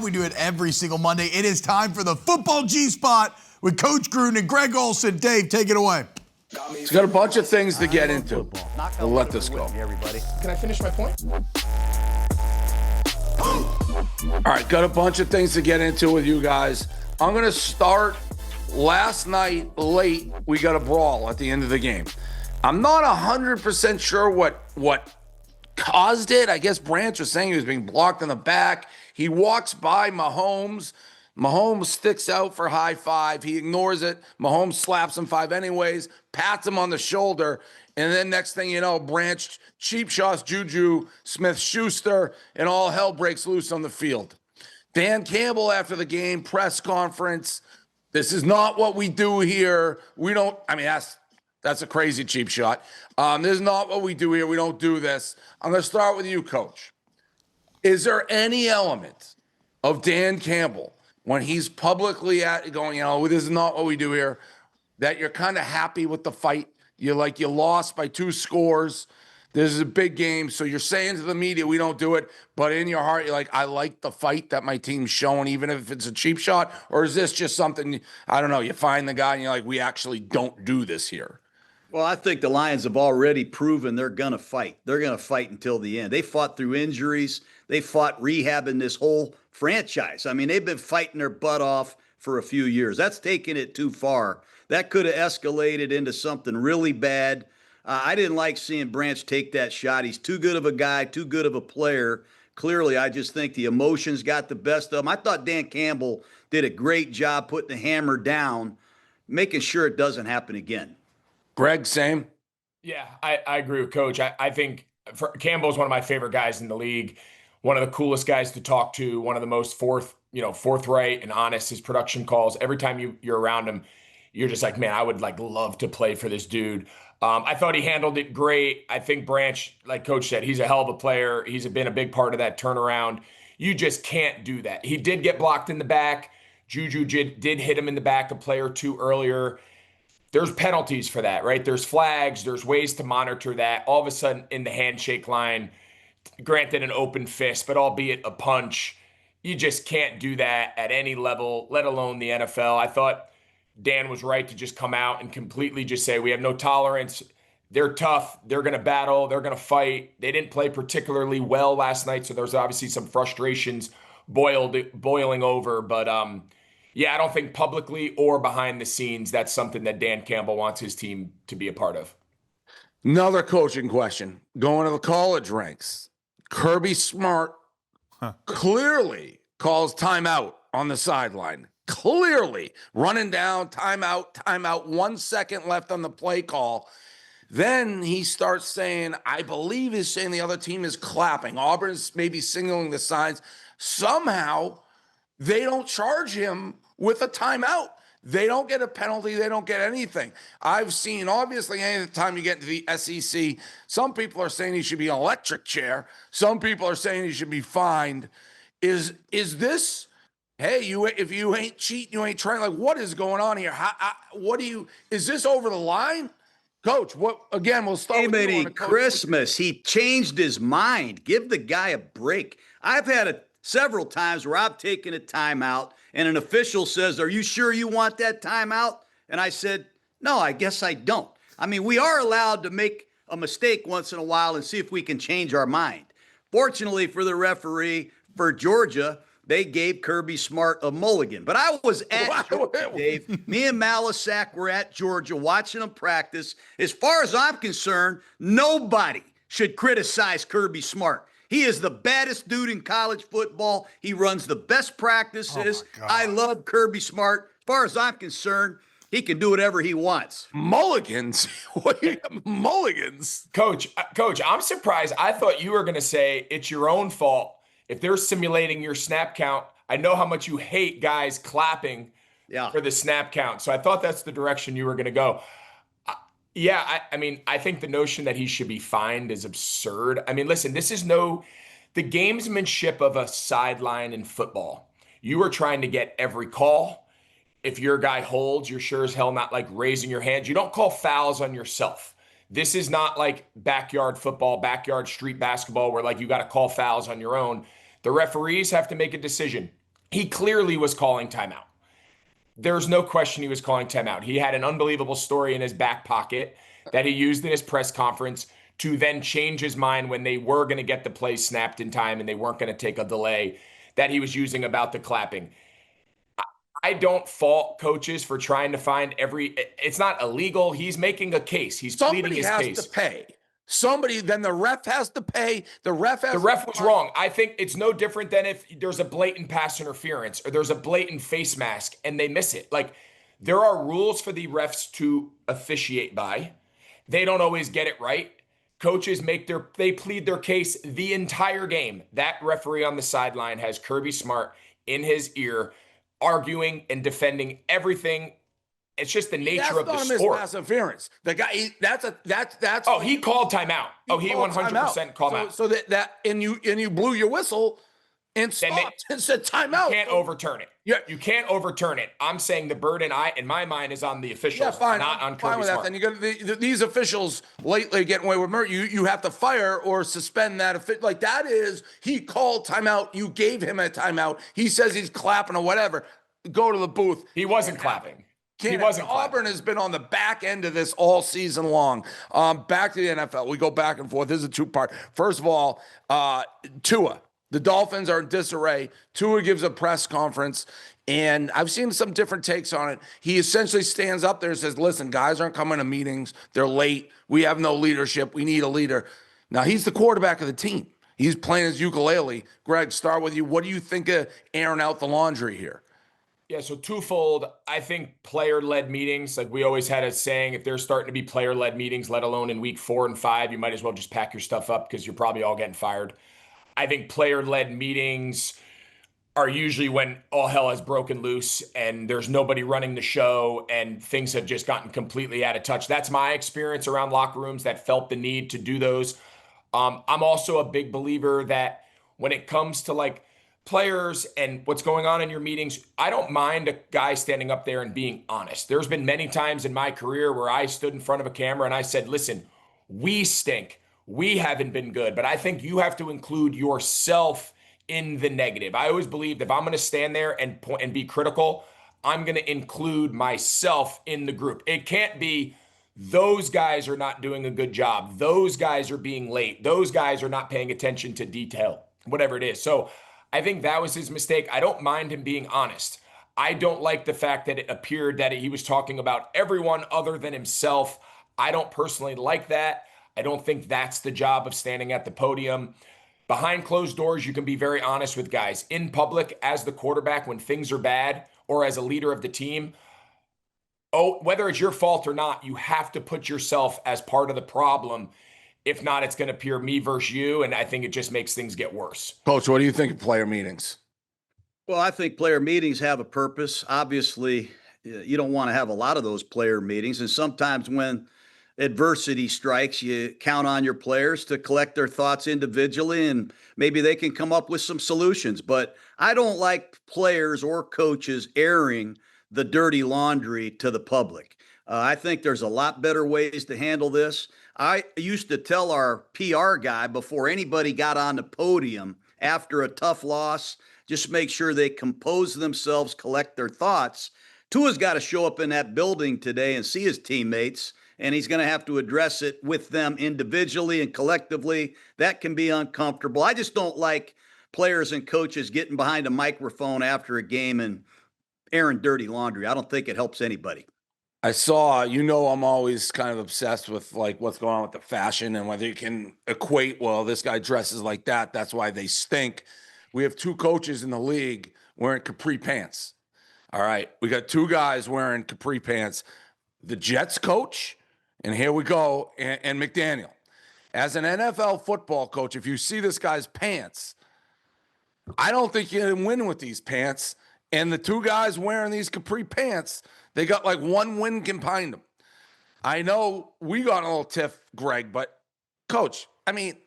We do it every single Monday. It is time for the Football G-Spot with Coach Gruden and Greg Olsen. Dave, take it away. It's got a bunch of things to get into. We'll let this go. Everybody. Can I finish my point? All right, got a bunch of things to get into with you guys. I'm going to start last night late. We got a brawl at the end of the game. I'm not 100% sure what caused it. I guess Branch was saying he was being blocked in the back. He walks by Mahomes. Mahomes sticks out for high five. He ignores it. Mahomes slaps him 5 anyways, pats him on the shoulder. And then next thing you know, Branch cheap shots Juju Smith-Schuster, and all hell breaks loose on the field. Dan Campbell after the game press conference. This is not what we do here. We don't, I mean, that's a crazy cheap shot. This is not what we do here. We don't do this. I'm going to start with you, Coach. Is there any element of Dan Campbell when he's publicly going, this is not what we do here, that you're kind of happy with the fight? You lost by 2 scores. This is a big game. So you're saying to the media, we don't do it. But in your heart, you're like, I like the fight that my team's showing, even if it's a cheap shot. Or is this just something, I don't know, you find the guy and you're like, we actually don't do this here? Well, I think the Lions have already proven they're going to fight. They're going to fight until the end. They fought through injuries. They fought rehabbing this whole franchise. I mean, they've been fighting their butt off for a few years. That's taking it too far. That could have escalated into something really bad. I didn't like seeing Branch take that shot. He's too good of a guy, too good of a player. Clearly, I just think the emotions got the best of him. I thought Dan Campbell did a great job putting the hammer down, making sure it doesn't happen again. Greg, same? Yeah, I agree with Coach. I think Campbell's one of my favorite guys in the league, one of the coolest guys to talk to, one of the most forthright and honest. His production calls, every time you're around him, you're just like, man, I would love to play for this dude. I thought he handled it great. I think Branch, like Coach said, he's a hell of a player. He's been a big part of that turnaround. You just can't do that. He did get blocked in the back. Juju did hit him in the back a play or two earlier. There's penalties for that, right? There's flags. There's ways to monitor that. All of a sudden in the handshake line, granted an open fist, but albeit a punch, you just can't do that at any level, let alone the NFL. I thought Dan was right to just come out and completely just say, we have no tolerance. They're tough. They're going to battle. They're going to fight. They didn't play particularly well last night, so there's obviously some frustrations boiling over. But, I don't think publicly or behind the scenes that's something that Dan Campbell wants his team to be a part of. Another coaching question. Going to the college ranks. Kirby Smart clearly calls timeout on the sideline. Clearly running down, timeout, 1 second left on the play call. Then he starts saying, I believe he's saying the other team is clapping. Auburn's maybe signaling the signs. Somehow they don't charge him with a timeout. They don't get a penalty. They don't get anything. I've seen, obviously, any time you get into the SEC, some people are saying he should be an electric chair. Some people are saying he should be fined. Is this... Hey, if you ain't cheating, you ain't trying. Like, what is going on here? Is this over the line? Coach, we'll start with you. Christmas. He changed his mind. Give the guy a break. I've had several times where I've taken a timeout and an official says, are you sure you want that timeout? And I said, no, I guess I don't. I mean, we are allowed to make a mistake once in a while and see if we can change our mind. Fortunately for the referee, for Georgia, they gave Kirby Smart a mulligan. But I was at Georgia, Dave. Me and Malisack were at Georgia watching them practice. As far as I'm concerned, nobody should criticize Kirby Smart. He is the baddest dude in college football. He runs the best practices. I love Kirby Smart. As far as I'm concerned, he can do whatever he wants. Mulligans? Mulligans? Coach, I'm surprised. I thought you were going to say it's your own fault if they're simulating your snap count. I know how much you hate guys clapping for the snap count. So I thought that's the direction you were going to go. I think the notion that he should be fined is absurd. I mean, listen, this is the gamesmanship of a sideline in football. You are trying to get every call. If your guy holds, you're sure as hell not raising your hands. You don't call fouls on yourself. This is not like backyard football, backyard street basketball where you got to call fouls on your own. The referees have to make a decision. he clearly was calling timeout. There's no question he was calling timeout. He had an unbelievable story in his back pocket that he used in his press conference to then change his mind when they were going to get the play snapped in time and they weren't going to take a delay that he was using about the clapping. I don't fault coaches for trying to find it's not illegal. He's making a case. He's pleading his case. Somebody has to pay. Then the ref has to pay. The ref was wrong. I think it's no different than if there's a blatant pass interference or there's a blatant face mask and they miss it. Like, there are rules for the refs to officiate by. They don't always get it right. Coaches they plead their case the entire game. That referee on the sideline has Kirby Smart in his ear, arguing and defending everything. It's just the nature of the sport. Pass interference. The guy, that's. Oh, he called timeout. He 100% called out. So and you blew your whistle and stopped and said timeout. You can't overturn it. Yeah, you can't overturn it. I'm saying the burden, in my mind, is on the officials, not on Kirby Smart. Then you got these officials lately getting away with murder. You have to fire or suspend that. Like, that is, he called timeout. You gave him a timeout. He says he's clapping or whatever. Go to the booth. He wasn't clapping. He wasn't. Auburn has been on the back end of this all season long. Back to the NFL. We go back and forth. This is a two-part. First of all, Tua. The Dolphins are in disarray. Tua gives a press conference, and I've seen some different takes on it. He essentially stands up there and says, listen, guys aren't coming to meetings. They're late. We have no leadership. We need a leader. Now, he's the quarterback of the team. He's playing his ukulele. Greg, start with you. What do you think of airing out the laundry here? Yeah, so twofold. I think player-led meetings, like we always had a saying, if there's starting to be player-led meetings, let alone in week 4 and 5, you might as well just pack your stuff up because you're probably all getting fired. I think player-led meetings are usually when all hell has broken loose and there's nobody running the show and things have just gotten completely out of touch. That's my experience around locker rooms that felt the need to do those. I'm also a big believer that when it comes to like players and what's going on in your meetings, I don't mind a guy standing up there and being honest. There's been many times in my career where I stood in front of a camera and I said, listen, we stink. We haven't been good, but I think you have to include yourself in the negative. I always believed if I'm going to stand there and be critical, I'm going to include myself in the group. It can't be those guys are not doing a good job. Those guys are being late. Those guys are not paying attention to detail, whatever it is. So I think that was his mistake. I don't mind him being honest. I don't like the fact that it appeared that he was talking about everyone other than himself. I don't personally like that. I don't think that's the job of standing at the podium. Behind closed doors, you can be very honest with guys. In public, as the quarterback, when things are bad, or as a leader of the team, whether it's your fault or not, you have to put yourself as part of the problem. If not, it's going to appear me versus you, and I think it just makes things get worse. Coach, what do you think of player meetings? Well, I think player meetings have a purpose. Obviously, you don't want to have a lot of those player meetings, and sometimes when adversity strikes, you count on your players to collect their thoughts individually, and maybe they can come up with some solutions. But I don't like players or coaches airing the dirty laundry to the public. I think there's a lot better ways to handle this. I used to tell our PR guy before anybody got on the podium after a tough loss, just make sure they compose themselves, collect their thoughts. Tua's got to show up in that building today and see his teammates, and he's going to have to address it with them individually and collectively. That can be uncomfortable. I just don't like players and coaches getting behind a microphone after a game and airing dirty laundry. I don't think it helps anybody. I saw, I'm always kind of obsessed with like what's going on with the fashion and whether you can equate, well, this guy dresses like that, that's why they stink. We have 2 coaches in the league wearing capri pants. All right, we got 2 guys wearing capri pants. The Jets coach, and here we go, and McDaniel. As an NFL football coach, if you see this guy's pants, I don't think you can win with these pants. And the 2 guys wearing these capri pants, they got like 1 win behind them. I know we got a little tiff, Greg, but Coach, I mean,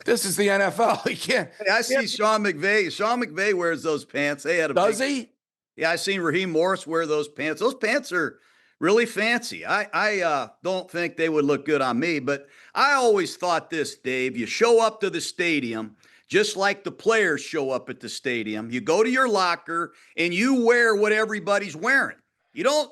this is the NFL. You can't. Hey, I see Sean McVay. Sean McVay wears those pants. They had a Does he? Yeah, I seen Raheem Morris wear those pants. Those pants are really fancy. I don't think they would look good on me, but I always thought this, Dave. You show up to the stadium, just like the players show up at the stadium. You go to your locker and you wear what everybody's wearing. You don't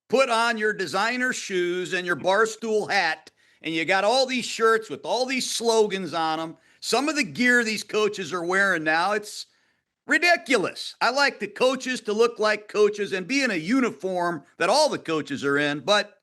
put on your designer shoes and your Barstool hat and you got all these shirts with all these slogans on them. Some of the gear these coaches are wearing now, it's ridiculous. I like the coaches to look like coaches and be in a uniform that all the coaches are in, but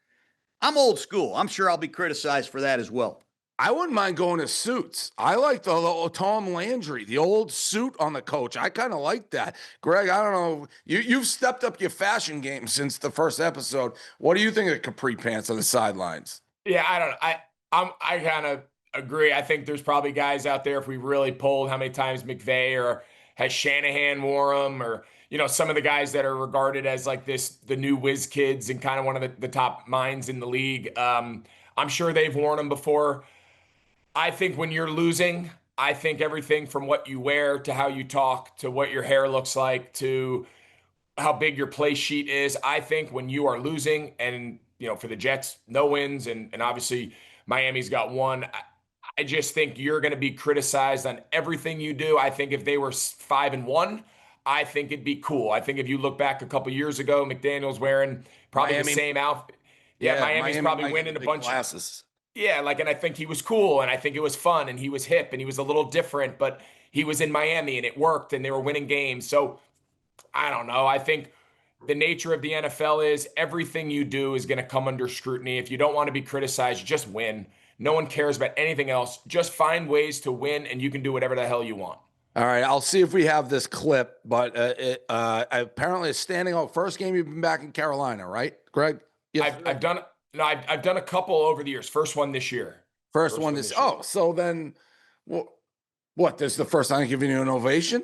I'm old school. I'm sure I'll be criticized for that as well. I wouldn't mind going to suits. I like the Tom Landry, the old suit on the coach. I kind of like that. Greg, I don't know. You've stepped up your fashion game since the first episode. What do you think of capri pants on the sidelines? Yeah, I don't know. I kind of agree. I think there's probably guys out there, if we really polled how many times McVay or has Shanahan wore them, or, you know, some of the guys that are regarded as like the new whiz kids and kind of one of the top minds in the league. I'm sure they've worn them before. I think when you're losing, I think everything from what you wear to how you talk to what your hair looks like to how big your play sheet is. I think when you are losing, and, you know, for the Jets, no wins, and obviously Miami's got one, I just think you're going to be criticized on everything you do. I think if they were 5-1, I think it'd be cool. I think if you look back a couple years ago, McDaniel's wearing probably the same outfit. Yeah, Miami's probably winning a bunch of glasses. Yeah, like, and I think he was cool, and I think it was fun, and he was hip, and he was a little different, but he was in Miami, and it worked, and they were winning games. So I don't know. I think the nature of the NFL is everything you do is going to come under scrutiny. If you don't want to be criticized, just win. No one cares about anything else. Just find ways to win, and you can do whatever the hell you want. All right, I'll see if we have this clip, but apparently it's standing out. First game you've been back in Carolina, right, Greg? Yes, I've done a couple over the years. First one this year. First one this year. Oh, so then, what? This is the first time giving you an ovation?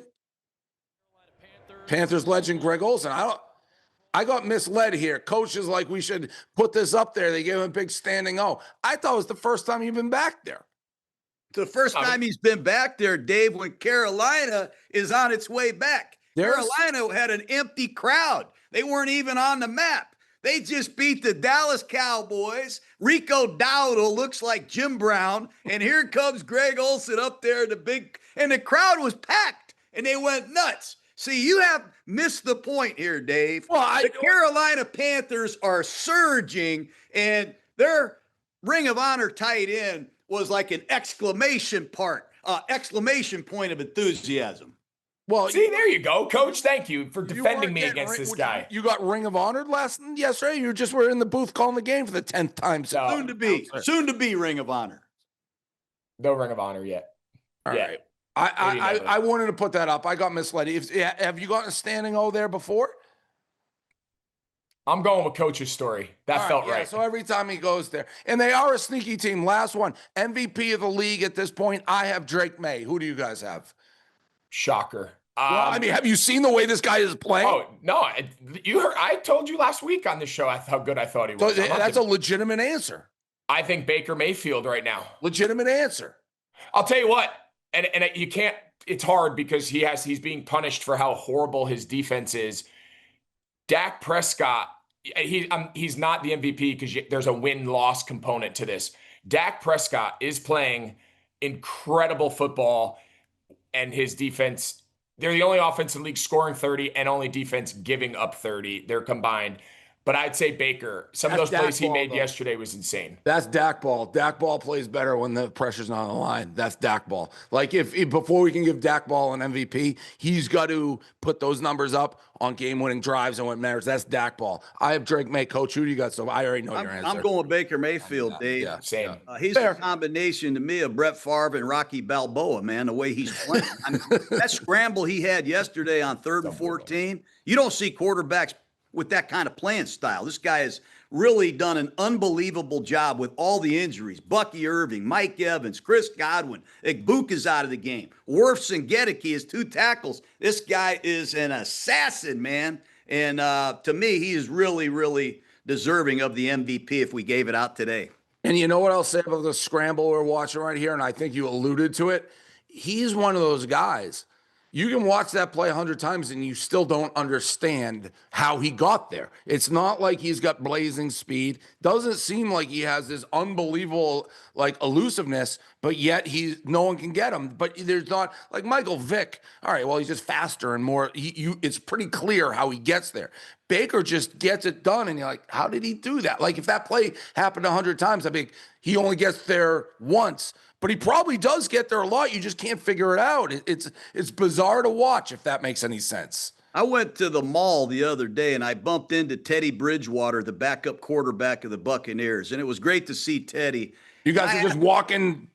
Panthers legend Greg Olsen. I got misled here. Coach is like, we should put this up there. They gave him a big standing O. I thought it was the first time you've been back there. The first time he's been back there, Dave, when Carolina is on its way back. Carolina had an empty crowd. They weren't even on the map. They just beat the Dallas Cowboys. Rico Dowdle looks like Jim Brown. And here comes Greg Olsen up there, and the crowd was packed, and they went nuts. See, you have missed the point here, Dave. Well, the Carolina Panthers are surging, and their Ring of Honor tight end was like an exclamation point of enthusiasm. Well, see, there you go, Coach. Thank you for defending me against this guy. You got Ring of Honor yesterday? You just were in the booth calling the game for the 10th time. Soon to be Ring of Honor. No Ring of Honor yet. All right. I wanted to put that up. I got misled. Have you gotten a standing O there before? I'm going with Coach's story. That felt right. So every time he goes there. And they are a sneaky team. Last one. MVP of the league at this point, I have Drake May. Who do you guys have? Shocker. Well, I mean, have you seen the way this guy is playing? Oh, no. You heard, I told you last week on this show how good I thought he was. So that's a legitimate answer. I think Baker Mayfield right now. Legitimate answer. I'll tell you what. And you can't, it's hard because he's being punished for how horrible his defense is. Dak Prescott, he's not the MVP because there's a win-loss component to this. Dak Prescott is playing incredible football, and his defense, they're the only offense in the league scoring 30 and only defense giving up 30. They're combined. But I'd say Baker, some of those plays he made yesterday was insane. That's Dak ball. Dak ball plays better when the pressure's not on the line. That's Dak ball. Like if before we can give Dak ball an MVP, he's got to put those numbers up on game-winning drives and what matters. That's Dak ball. I have Drake May. Coach, who do you got? So I already know your answer. I'm going with Baker Mayfield, Dave. Yeah, same. He's a combination to me of Brett Favre and Rocky Balboa, man, the way he's playing. I mean, that scramble he had yesterday on 3rd and 14, you don't see quarterbacks with that kind of playing style. This guy has really done an unbelievable job with all the injuries. Bucky Irving, Mike Evans, Chris Godwin, Igbuka's out of the game. Wirfs and Gedeke has 2 tackles. This guy is an assassin, man. And to me, he is really, really deserving of the MVP if we gave it out today. And you know what I'll say about the scramble we're watching right here, and I think you alluded to it? He's one of those guys. you can watch that play 100 times and you still don't understand how he got there. It's not like he's got blazing speed. Doesn't seem like he has this unbelievable like elusiveness, but yet no one can get him. But there's not like Michael Vick. All right, well, he's just faster and more. It's pretty clear how he gets there. Baker just gets it done, and you're like, how did he do that? Like if that play happened 100 times, I think he only gets there once. But he probably does get there a lot. You just can't figure it out. It's bizarre to watch, if that makes any sense. I went to the mall the other day and I bumped into Teddy Bridgewater, the backup quarterback of the Buccaneers. And it was great to see Teddy. You guys are just walking.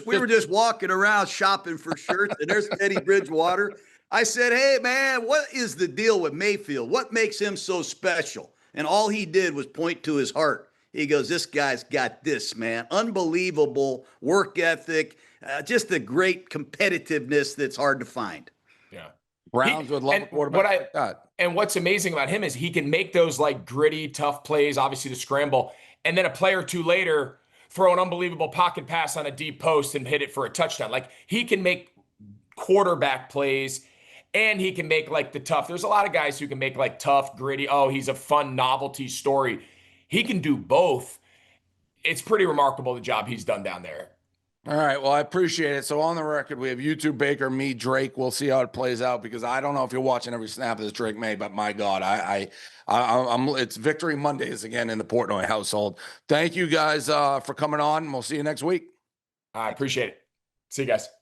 We were just walking around shopping for shirts, and there's Teddy Bridgewater. I said, hey, man, what is the deal with Mayfield? What makes him so special? And all he did was point to his heart. He goes, this guy's got this, man. Unbelievable work ethic, just a great competitiveness that's hard to find. Yeah. Browns would love a quarterback like that. And what's amazing about him is he can make those like gritty, tough plays, obviously the scramble, and then a play or two later, throw an unbelievable pocket pass on a deep post and hit it for a touchdown. Like he can make quarterback plays and he can make like the tough. There's a lot of guys who can make like tough, gritty. Oh, he's a fun novelty story. He can do both. It's pretty remarkable the job he's done down there. All right. Well, I appreciate it. So on the record, we have you two, Baker, me, Drake. We'll see how it plays out because I don't know if you're watching every snap that Drake made, but my God, I'm it's Victory Mondays again in the Portnoy household. Thank you guys for coming on, and we'll see you next week. I appreciate it. See you guys.